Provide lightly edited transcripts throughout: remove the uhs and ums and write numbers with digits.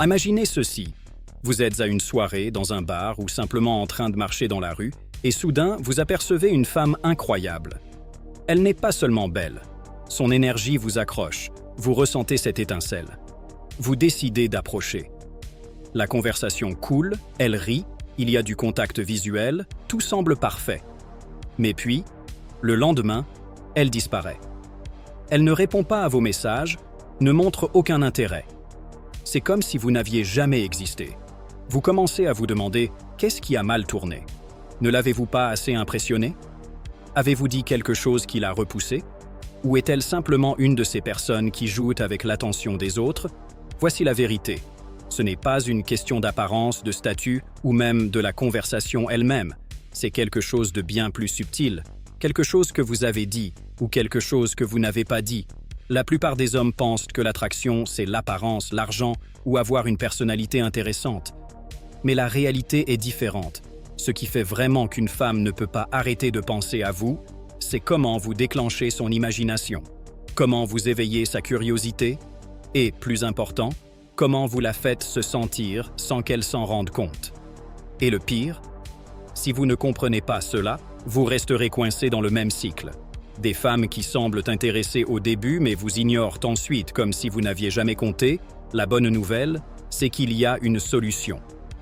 Imaginez ceci. Vous êtes à une soirée, dans un bar ou simplement en train de marcher dans la rue, et soudain, vous apercevez une femme incroyable. Elle n'est pas seulement belle. Son énergie vous accroche. Vous ressentez cette étincelle. Vous décidez d'approcher. La conversation coule, elle rit, il y a du contact visuel, tout semble parfait. Mais puis, le lendemain, elle disparaît. Elle ne répond pas à vos messages, ne montre aucun intérêt. C'est comme si vous n'aviez jamais existé. Vous commencez à vous demander « Qu'est-ce qui a mal tourné ?» Ne l'avez-vous pas assez impressionné? Avez-vous dit quelque chose qui l'a repoussé? Ou est-elle simplement une de ces personnes qui jouent avec l'attention des autres? Voici la vérité. Ce n'est pas une question d'apparence, de statut ou même de la conversation elle-même. C'est quelque chose de bien plus subtil, quelque chose que vous avez dit ou quelque chose que vous n'avez pas dit. La plupart des hommes pensent que l'attraction, c'est l'apparence, l'argent ou avoir une personnalité intéressante. Mais la réalité est différente. Ce qui fait vraiment qu'une femme ne peut pas arrêter de penser à vous, c'est comment vous déclenchez son imagination, comment vous éveillez sa curiosité et, plus important, comment vous la faites se sentir sans qu'elle s'en rende compte. Et le pire, si vous ne comprenez pas cela, vous resterez coincé dans le même cycle. Des femmes qui semblent intéressées au début mais vous ignorent ensuite comme si vous n'aviez jamais compté, la bonne nouvelle, c'est qu'il y a une solution.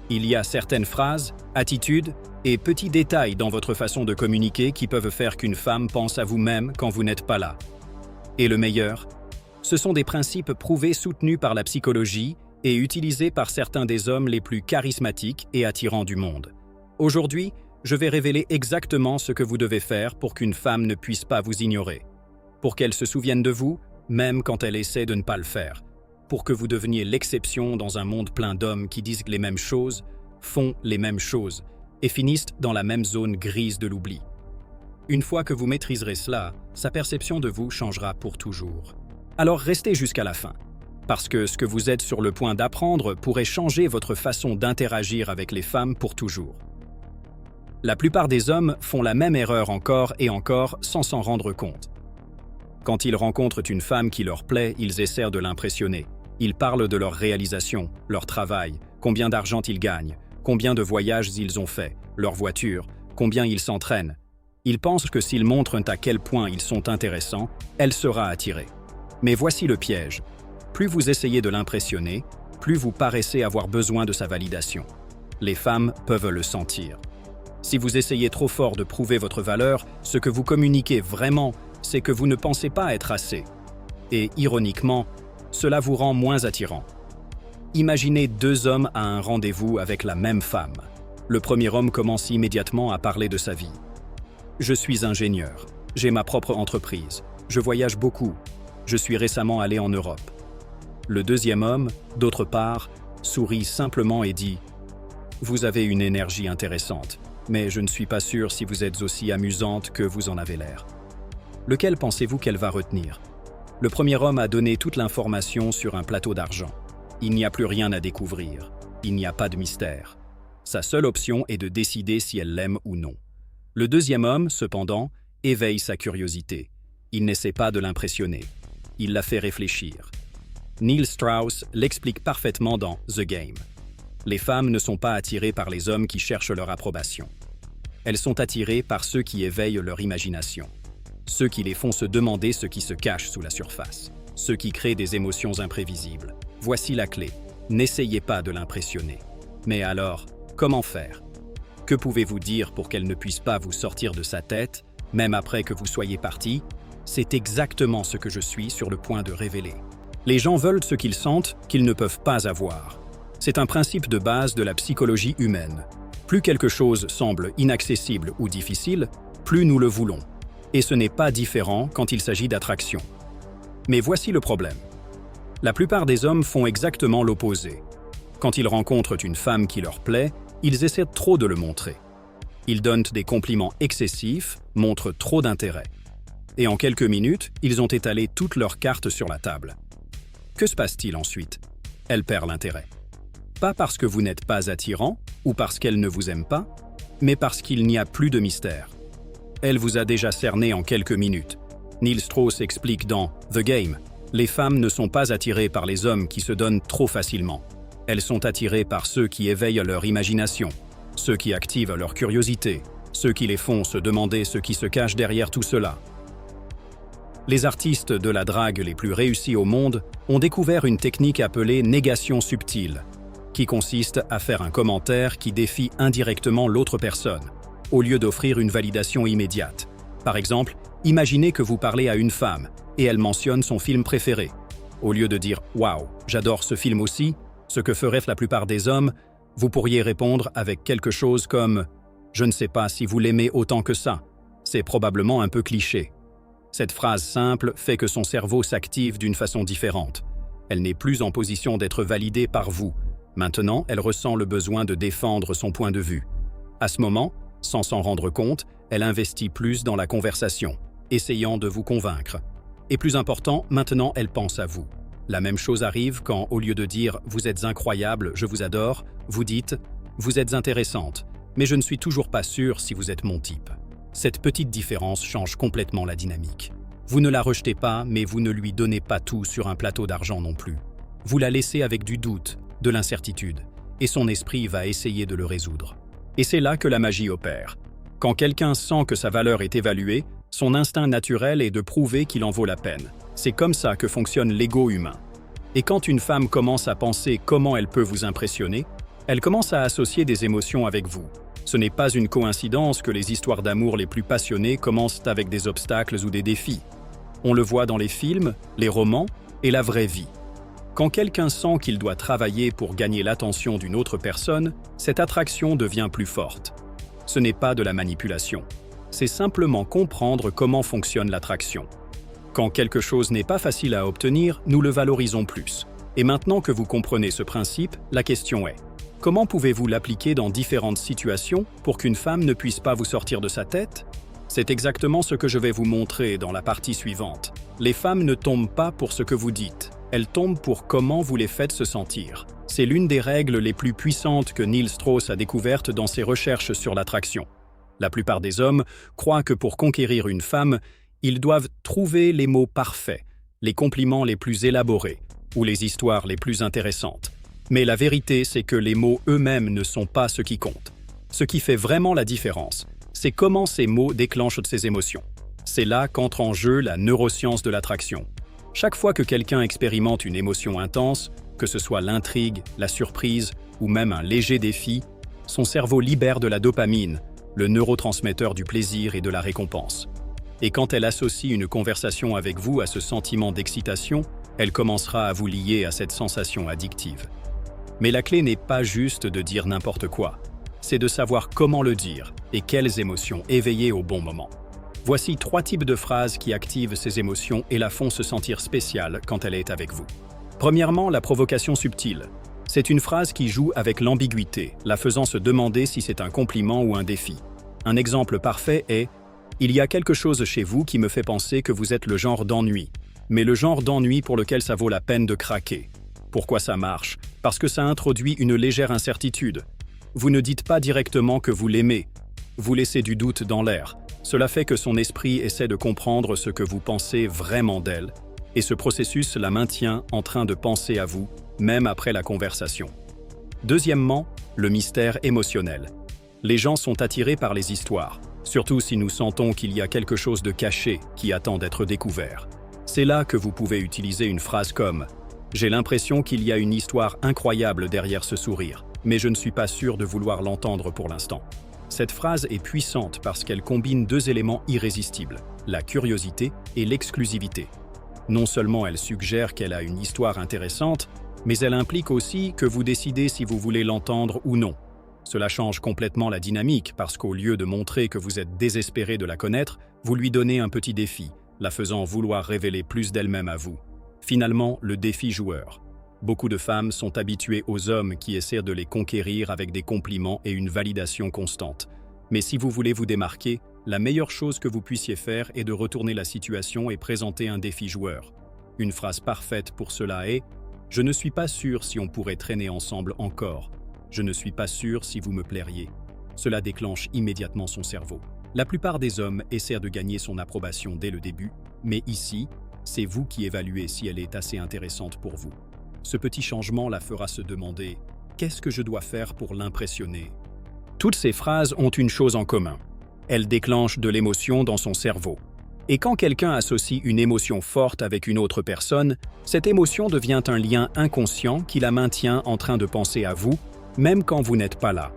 Il y a certaines phrases, attitudes et petits détails dans votre façon de communiquer qui peuvent faire qu'une femme pense à vous-même quand vous n'êtes pas là. Et le meilleur, ce sont des principes prouvés soutenus par la psychologie et utilisés par certains des hommes les plus charismatiques et attirants du monde. Aujourd'hui, je vais révéler exactement ce que vous devez faire pour qu'une femme ne puisse pas vous ignorer, pour qu'elle se souvienne de vous, même quand elle essaie de ne pas le faire, pour que vous deveniez l'exception dans un monde plein d'hommes qui disent les mêmes choses, font les mêmes choses et finissent dans la même zone grise de l'oubli. Une fois que vous maîtriserez cela, sa perception de vous changera pour toujours. Alors restez jusqu'à la fin, parce que ce que vous êtes sur le point d'apprendre pourrait changer votre façon d'interagir avec les femmes pour toujours. La plupart des hommes font la même erreur encore et encore sans s'en rendre compte. Quand ils rencontrent une femme qui leur plaît, ils essaient de l'impressionner. Ils parlent de leurs réalisations, leur travail, combien d'argent ils gagnent, combien de voyages ils ont fait, leur voiture, combien ils s'entraînent. Ils pensent que s'ils montrent à quel point ils sont intéressants, elle sera attirée. Mais voici le piège. Plus vous essayez de l'impressionner, plus vous paraissez avoir besoin de sa validation. Les femmes peuvent le sentir. Si vous essayez trop fort de prouver votre valeur, ce que vous communiquez vraiment, c'est que vous ne pensez pas être assez. Et ironiquement, cela vous rend moins attirant. Imaginez deux hommes à un rendez-vous avec la même femme. Le premier homme commence immédiatement à parler de sa vie. « Je suis ingénieur, j'ai ma propre entreprise, je voyage beaucoup, je suis récemment allé en Europe. » Le deuxième homme, d'autre part, sourit simplement et dit « Vous avez une énergie intéressante, mais je ne suis pas sûr si vous êtes aussi amusante que vous en avez l'air. » Lequel pensez-vous qu'elle va retenir? Le premier homme a donné toute l'information sur un plateau d'argent. Il n'y a plus rien à découvrir. Il n'y a pas de mystère. Sa seule option est de décider si elle l'aime ou non. Le deuxième homme, cependant, éveille sa curiosité. Il n'essaie pas de l'impressionner. Il la fait réfléchir. Neil Strauss l'explique parfaitement dans The Game. Les femmes ne sont pas attirées par les hommes qui cherchent leur approbation. Elles sont attirées par ceux qui éveillent leur imagination. Ceux qui les font se demander ce qui se cache sous la surface. Ceux qui créent des émotions imprévisibles. Voici la clé. N'essayez pas de l'impressionner. Mais alors, comment faire? Que pouvez-vous dire pour qu'elle ne puisse pas vous sortir de sa tête, même après que vous soyez parti? C'est exactement ce que je suis sur le point de révéler. Les gens veulent ce qu'ils sentent qu'ils ne peuvent pas avoir. C'est un principe de base de la psychologie humaine. Plus quelque chose semble inaccessible ou difficile, plus nous le voulons. Et ce n'est pas différent quand il s'agit d'attraction. Mais voici le problème. La plupart des hommes font exactement l'opposé. Quand ils rencontrent une femme qui leur plaît, ils essaient trop de le montrer. Ils donnent des compliments excessifs, montrent trop d'intérêt. Et en quelques minutes, ils ont étalé toutes leurs cartes sur la table. Que se passe-t-il ensuite? Elle perd l'intérêt. Pas parce que vous n'êtes pas attirant ou parce qu'elle ne vous aime pas, mais parce qu'il n'y a plus de mystère. Elle vous a déjà cerné en quelques minutes. Neil Strauss explique dans The Game, les femmes ne sont pas attirées par les hommes qui se donnent trop facilement. Elles sont attirées par ceux qui éveillent leur imagination, ceux qui activent leur curiosité, ceux qui les font se demander ce qui se cache derrière tout cela. Les artistes de la drague les plus réussis au monde ont découvert une technique appelée négation subtile, qui consiste à faire un commentaire qui défie indirectement l'autre personne, au lieu d'offrir une validation immédiate. Par exemple, imaginez que vous parlez à une femme et elle mentionne son film préféré. Au lieu de dire « Waouh, j'adore ce film aussi », ce que feraient la plupart des hommes, vous pourriez répondre avec quelque chose comme « Je ne sais pas si vous l'aimez autant que ça ». C'est probablement un peu cliché. Cette phrase simple fait que son cerveau s'active d'une façon différente. Elle n'est plus en position d'être validée par vous. Maintenant, elle ressent le besoin de défendre son point de vue. À ce moment, sans s'en rendre compte, elle investit plus dans la conversation, essayant de vous convaincre. Et plus important, maintenant elle pense à vous. La même chose arrive quand, au lieu de dire « Vous êtes incroyable, je vous adore », vous dites « Vous êtes intéressante, mais je ne suis toujours pas sûr si vous êtes mon type ». Cette petite différence change complètement la dynamique. Vous ne la rejetez pas, mais vous ne lui donnez pas tout sur un plateau d'argent non plus. Vous la laissez avec du doute, de l'incertitude, et son esprit va essayer de le résoudre. Et c'est là que la magie opère. Quand quelqu'un sent que sa valeur est évaluée, son instinct naturel est de prouver qu'il en vaut la peine. C'est comme ça que fonctionne l'ego humain. Et quand une femme commence à penser comment elle peut vous impressionner, elle commence à associer des émotions avec vous. Ce n'est pas une coïncidence que les histoires d'amour les plus passionnées commencent avec des obstacles ou des défis. On le voit dans les films, les romans et la vraie vie. Quand quelqu'un sent qu'il doit travailler pour gagner l'attention d'une autre personne, cette attraction devient plus forte. Ce n'est pas de la manipulation. C'est simplement comprendre comment fonctionne l'attraction. Quand quelque chose n'est pas facile à obtenir, nous le valorisons plus. Et maintenant que vous comprenez ce principe, la question est: comment pouvez-vous l'appliquer dans différentes situations pour qu'une femme ne puisse pas vous sortir de sa tête? C'est exactement ce que je vais vous montrer dans la partie suivante. Les femmes ne tombent pas pour ce que vous dites, elles tombent pour comment vous les faites se sentir. C'est l'une des règles les plus puissantes que Neil Strauss a découvertes dans ses recherches sur l'attraction. La plupart des hommes croient que pour conquérir une femme, ils doivent trouver les mots parfaits, les compliments les plus élaborés ou les histoires les plus intéressantes. Mais la vérité, c'est que les mots eux-mêmes ne sont pas ce qui compte. Ce qui fait vraiment la différence, c'est comment ces mots déclenchent ces émotions. C'est là qu'entre en jeu la neuroscience de l'attraction. Chaque fois que quelqu'un expérimente une émotion intense, que ce soit l'intrigue, la surprise ou même un léger défi, son cerveau libère de la dopamine, le neurotransmetteur du plaisir et de la récompense. Et quand elle associe une conversation avec vous à ce sentiment d'excitation, elle commencera à vous lier à cette sensation addictive. Mais la clé n'est pas juste de dire n'importe quoi, c'est de savoir comment le dire et quelles émotions éveiller au bon moment. Voici 3 types de phrases qui activent ces émotions et la font se sentir spéciale quand elle est avec vous. Premièrement, la provocation subtile. C'est une phrase qui joue avec l'ambiguïté, la faisant se demander si c'est un compliment ou un défi. Un exemple parfait est « Il y a quelque chose chez vous qui me fait penser que vous êtes le genre d'ennui, mais le genre d'ennui pour lequel ça vaut la peine de craquer. » Pourquoi ça marche? Parce que ça introduit une légère incertitude. Vous ne dites pas directement que vous l'aimez. Vous laissez du doute dans l'air. Cela fait que son esprit essaie de comprendre ce que vous pensez vraiment d'elle, et ce processus la maintient en train de penser à vous, même après la conversation. Deuxièmement, le mystère émotionnel. Les gens sont attirés par les histoires, surtout si nous sentons qu'il y a quelque chose de caché qui attend d'être découvert. C'est là que vous pouvez utiliser une phrase comme « J'ai l'impression qu'il y a une histoire incroyable derrière ce sourire, mais je ne suis pas sûr de vouloir l'entendre pour l'instant. » Cette phrase est puissante parce qu'elle combine 2 éléments irrésistibles, la curiosité et l'exclusivité. Non seulement elle suggère qu'elle a une histoire intéressante, mais elle implique aussi que vous décidez si vous voulez l'entendre ou non. Cela change complètement la dynamique parce qu'au lieu de montrer que vous êtes désespéré de la connaître, vous lui donnez un petit défi, la faisant vouloir révéler plus d'elle-même à vous. Finalement, le défi joueur. Beaucoup de femmes sont habituées aux hommes qui essaient de les conquérir avec des compliments et une validation constante. Mais si vous voulez vous démarquer, la meilleure chose que vous puissiez faire est de retourner la situation et présenter un défi joueur. Une phrase parfaite pour cela est « Je ne suis pas sûr si on pourrait traîner ensemble encore. Je ne suis pas sûr si vous me plairiez. » Cela déclenche immédiatement son cerveau. La plupart des hommes essaient de gagner son approbation dès le début, mais ici, c'est vous qui évaluez si elle est assez intéressante pour vous. Ce petit changement la fera se demander « Qu'est-ce que je dois faire pour l'impressionner ?» Toutes ces phrases ont une chose en commun. Elles déclenchent de l'émotion dans son cerveau. Et quand quelqu'un associe une émotion forte avec une autre personne, cette émotion devient un lien inconscient qui la maintient en train de penser à vous, même quand vous n'êtes pas là.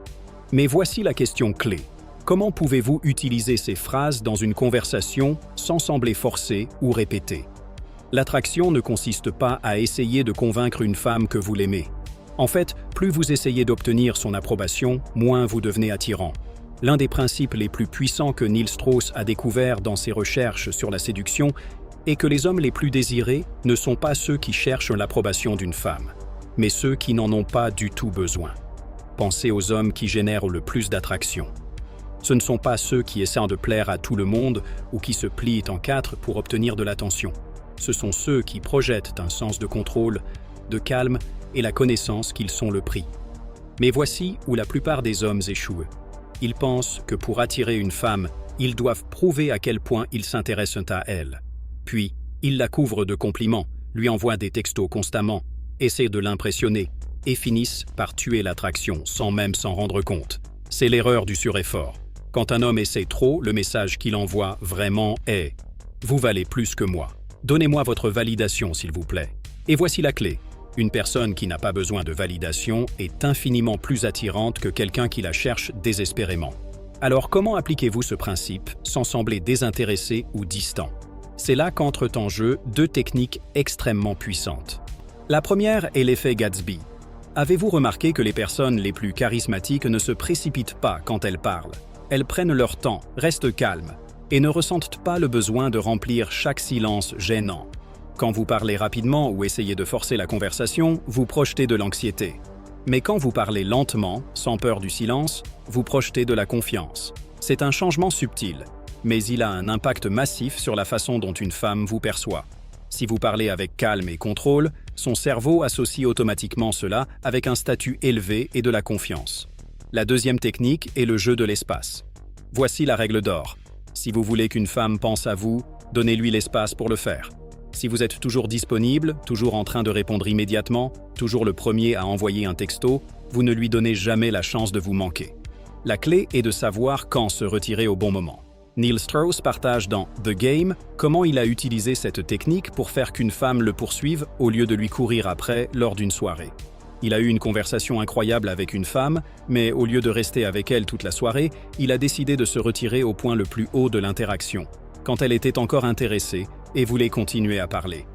Mais voici la question clé. Comment pouvez-vous utiliser ces phrases dans une conversation sans sembler forcé ou répété? L'attraction ne consiste pas à essayer de convaincre une femme que vous l'aimez. En fait, plus vous essayez d'obtenir son approbation, moins vous devenez attirant. L'un des principes les plus puissants que Neil Strauss a découvert dans ses recherches sur la séduction est que les hommes les plus désirés ne sont pas ceux qui cherchent l'approbation d'une femme, mais ceux qui n'en ont pas du tout besoin. Pensez aux hommes qui génèrent le plus d'attraction. Ce ne sont pas ceux qui essaient de plaire à tout le monde ou qui se plient en quatre pour obtenir de l'attention. Ce sont ceux qui projettent un sens de contrôle, de calme et la connaissance qu'ils sont le prix. Mais voici où la plupart des hommes échouent. Ils pensent que pour attirer une femme, ils doivent prouver à quel point ils s'intéressent à elle. Puis, ils la couvrent de compliments, lui envoient des textos constamment, essaient de l'impressionner et finissent par tuer l'attraction sans même s'en rendre compte. C'est l'erreur du sureffort. Quand un homme essaie trop, le message qu'il envoie vraiment est « Vous valez plus que moi. Donnez-moi votre validation, s'il vous plaît. » Et voici la clé. Une personne qui n'a pas besoin de validation est infiniment plus attirante que quelqu'un qui la cherche désespérément. Alors comment appliquez-vous ce principe sans sembler désintéressé ou distant? C'est là qu'entrent en jeu deux techniques extrêmement puissantes. La première est l'effet Gatsby. Avez-vous remarqué que les personnes les plus charismatiques ne se précipitent pas quand elles parlent? Elles prennent leur temps, restent calmes et ne ressentent pas le besoin de remplir chaque silence gênant. Quand vous parlez rapidement ou essayez de forcer la conversation, vous projetez de l'anxiété. Mais quand vous parlez lentement, sans peur du silence, vous projetez de la confiance. C'est un changement subtil, mais il a un impact massif sur la façon dont une femme vous perçoit. Si vous parlez avec calme et contrôle, son cerveau associe automatiquement cela avec un statut élevé et de la confiance. La deuxième technique est le jeu de l'espace. Voici la règle d'or. Si vous voulez qu'une femme pense à vous, donnez-lui l'espace pour le faire. Si vous êtes toujours disponible, toujours en train de répondre immédiatement, toujours le premier à envoyer un texto, vous ne lui donnez jamais la chance de vous manquer. La clé est de savoir quand se retirer au bon moment. Neil Strauss partage dans The Game comment il a utilisé cette technique pour faire qu'une femme le poursuive au lieu de lui courir après lors d'une soirée. Il a eu une conversation incroyable avec une femme, mais au lieu de rester avec elle toute la soirée, il a décidé de se retirer au point le plus haut de l'interaction, quand elle était encore intéressée et voulait continuer à parler.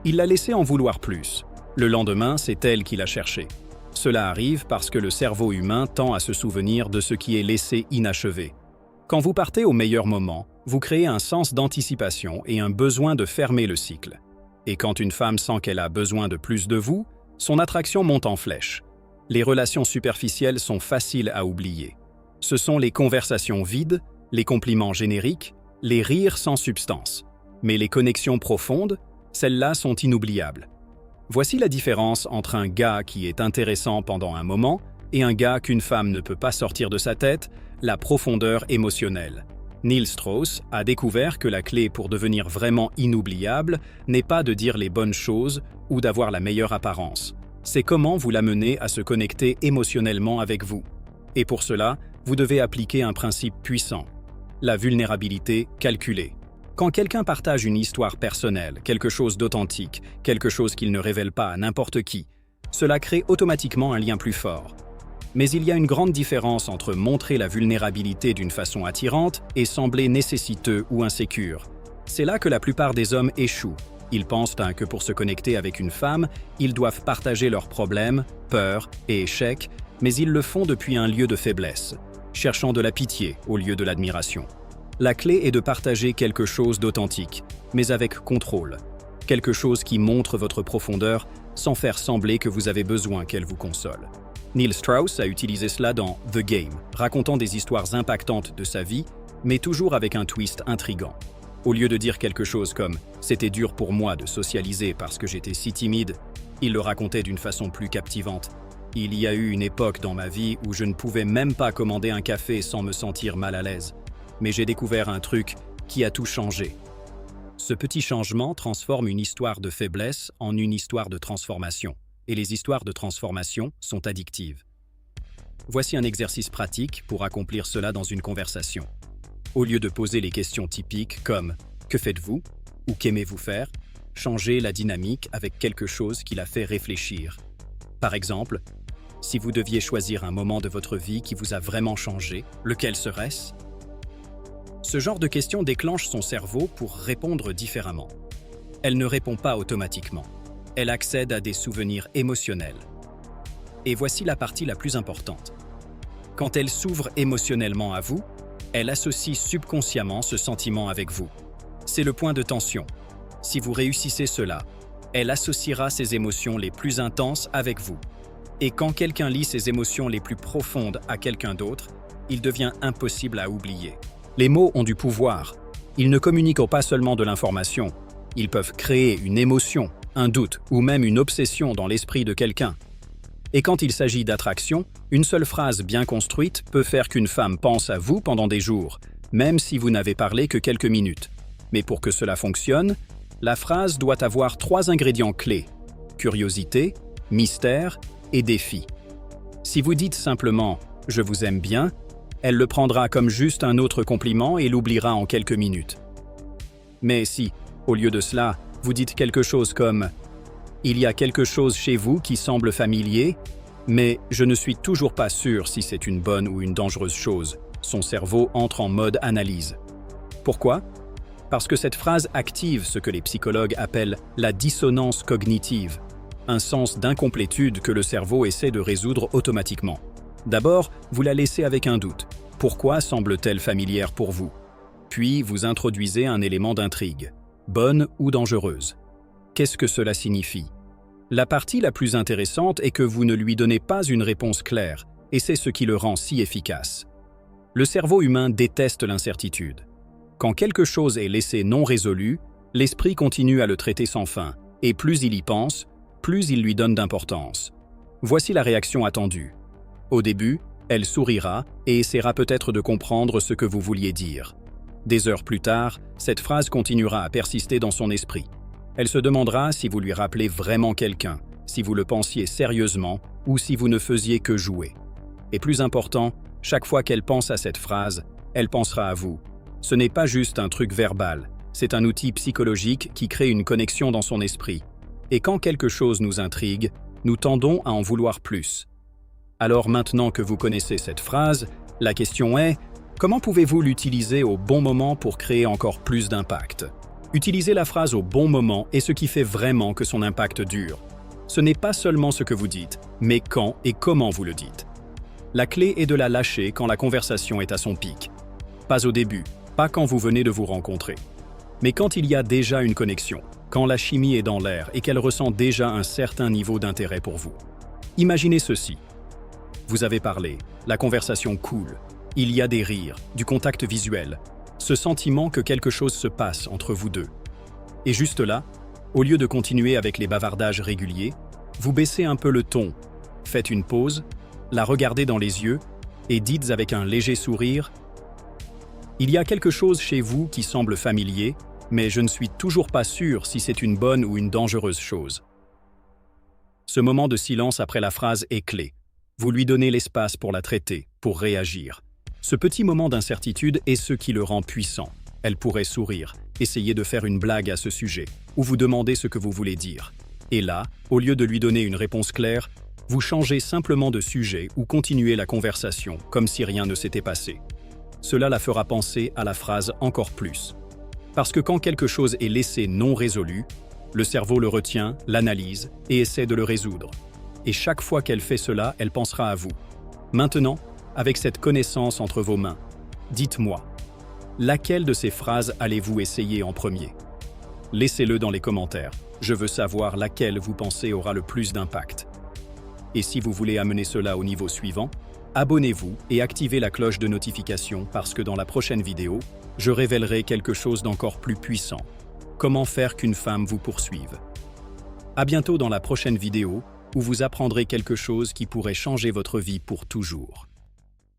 Il l'a laissée en vouloir plus. Le lendemain, c'est elle qui l'a cherché. Cela arrive parce que le cerveau humain tend à se souvenir de ce qui est laissé inachevé. Quand vous partez au meilleur moment, vous créez un sens d'anticipation et un besoin de fermer le cycle. Et quand une femme sent qu'elle a besoin de plus de vous, son attraction monte en flèche. Les relations superficielles sont faciles à oublier. Ce sont les conversations vides, les compliments génériques, les rires sans substance. Mais les connexions profondes, celles-là sont inoubliables. Voici la différence entre un gars qui est intéressant pendant un moment et un gars qu'une femme ne peut pas sortir de sa tête, la profondeur émotionnelle. Neil Strauss a découvert que la clé pour devenir vraiment inoubliable n'est pas de dire les bonnes choses ou d'avoir la meilleure apparence. C'est comment vous l'amenez à se connecter émotionnellement avec vous. Et pour cela, vous devez appliquer un principe puissant, la vulnérabilité calculée. Quand quelqu'un partage une histoire personnelle, quelque chose d'authentique, quelque chose qu'il ne révèle pas à n'importe qui, cela crée automatiquement un lien plus fort. Mais il y a une grande différence entre montrer la vulnérabilité d'une façon attirante et sembler nécessiteux ou insécure. C'est là que la plupart des hommes échouent. Ils pensent que pour se connecter avec une femme, ils doivent partager leurs problèmes, peurs et échecs, mais ils le font depuis un lieu de faiblesse, cherchant de la pitié au lieu de l'admiration. La clé est de partager quelque chose d'authentique, mais avec contrôle. Quelque chose qui montre votre profondeur sans faire sembler que vous avez besoin qu'elle vous console. Neil Strauss a utilisé cela dans The Game, racontant des histoires impactantes de sa vie, mais toujours avec un twist intrigant. Au lieu de dire quelque chose comme « c'était dur pour moi de socialiser parce que j'étais si timide », il le racontait d'une façon plus captivante. « Il y a eu une époque dans ma vie où je ne pouvais même pas commander un café sans me sentir mal à l'aise. Mais j'ai découvert un truc qui a tout changé. » Ce petit changement transforme une histoire de faiblesse en une histoire de transformation. et les histoires de transformation sont addictives. Voici un exercice pratique pour accomplir cela dans une conversation. Au lieu de poser les questions typiques comme « Que faites-vous » ou « Qu'aimez-vous faire ?», changez la dynamique avec quelque chose qui la fait réfléchir. Par exemple, si vous deviez choisir un moment de votre vie qui vous a vraiment changé, lequel serait-ce ? Ce genre de questions déclenche son cerveau pour répondre différemment. Elle ne répond pas automatiquement. Elle accède à des souvenirs émotionnels. Et voici la partie la plus importante. Quand elle s'ouvre émotionnellement à vous, elle associe subconsciemment ce sentiment avec vous. C'est le point de tension. Si vous réussissez cela, elle associera ses émotions les plus intenses avec vous. Et quand quelqu'un lit ses émotions les plus profondes à quelqu'un d'autre, il devient impossible à oublier. Les mots ont du pouvoir. Ils ne communiquent pas seulement de l'information. Ils peuvent créer une émotion, un doute ou même une obsession dans l'esprit de quelqu'un. Et quand il s'agit d'attraction, une seule phrase bien construite peut faire qu'une femme pense à vous pendant des jours, même si vous n'avez parlé que quelques minutes. Mais pour que cela fonctionne, la phrase doit avoir 3 ingrédients clés: curiosité, mystère et défi. Si vous dites simplement « je vous aime bien », elle le prendra comme juste un autre compliment et l'oubliera en quelques minutes. Mais si, au lieu de cela, vous dites quelque chose comme « il y a quelque chose chez vous qui semble familier, mais je ne suis toujours pas sûr si c'est une bonne ou une dangereuse chose », son cerveau entre en mode analyse. Pourquoi ? Parce que cette phrase active ce que les psychologues appellent la dissonance cognitive, un sens d'incomplétude que le cerveau essaie de résoudre automatiquement. D'abord, vous la laissez avec un doute. Pourquoi semble-t-elle familière pour vous ? Puis, vous introduisez un élément d'intrigue. Bonne ou dangereuse ? Qu'est-ce que cela signifie ? La partie la plus intéressante est que vous ne lui donnez pas une réponse claire, et c'est ce qui le rend si efficace. Le cerveau humain déteste l'incertitude. Quand quelque chose est laissé non résolu, l'esprit continue à le traiter sans fin, et plus il y pense, plus il lui donne d'importance. Voici la réaction attendue. Au début, elle sourira et essaiera peut-être de comprendre ce que vous vouliez dire. Des heures plus tard, cette phrase continuera à persister dans son esprit. Elle se demandera si vous lui rappelez vraiment quelqu'un, si vous le pensiez sérieusement ou si vous ne faisiez que jouer. Et plus important, chaque fois qu'elle pense à cette phrase, elle pensera à vous. Ce n'est pas juste un truc verbal, c'est un outil psychologique qui crée une connexion dans son esprit. Et quand quelque chose nous intrigue, nous tendons à en vouloir plus. Alors maintenant que vous connaissez cette phrase, la question est, comment pouvez-vous l'utiliser au bon moment pour créer encore plus d'impact ? Utiliser la phrase au bon moment est ce qui fait vraiment que son impact dure. Ce n'est pas seulement ce que vous dites, mais quand et comment vous le dites. La clé est de la lâcher quand la conversation est à son pic. Pas au début, pas quand vous venez de vous rencontrer. Mais quand il y a déjà une connexion, quand la chimie est dans l'air et qu'elle ressent déjà un certain niveau d'intérêt pour vous. Imaginez ceci. Vous avez parlé, la conversation coule, il y a des rires, du contact visuel, ce sentiment que quelque chose se passe entre vous deux. Et juste là, au lieu de continuer avec les bavardages réguliers, vous baissez un peu le ton, faites une pause, la regardez dans les yeux et dites avec un léger sourire « Il y a quelque chose chez vous qui semble familier, mais je ne suis toujours pas sûr si c'est une bonne ou une dangereuse chose. » Ce moment de silence après la phrase est clé. Vous lui donnez l'espace pour la traiter, pour réagir. Ce petit moment d'incertitude est ce qui le rend puissant. Elle pourrait sourire, essayer de faire une blague à ce sujet, ou vous demander ce que vous voulez dire. Et là, au lieu de lui donner une réponse claire, vous changez simplement de sujet ou continuez la conversation, comme si rien ne s'était passé. Cela la fera penser à la phrase encore plus. Parce que quand quelque chose est laissé non résolu, le cerveau le retient, l'analyse et essaie de le résoudre. Et chaque fois qu'elle fait cela, elle pensera à vous. Maintenant, avec cette connaissance entre vos mains, dites-moi, laquelle de ces phrases allez-vous essayer en premier ? Laissez-le dans les commentaires. Je veux savoir laquelle vous pensez aura le plus d'impact. Et si vous voulez amener cela au niveau suivant, abonnez-vous et activez la cloche de notification parce que dans la prochaine vidéo, je révélerai quelque chose d'encore plus puissant. Comment faire qu'une femme vous poursuive. À bientôt dans la prochaine vidéo où vous apprendrez quelque chose qui pourrait changer votre vie pour toujours.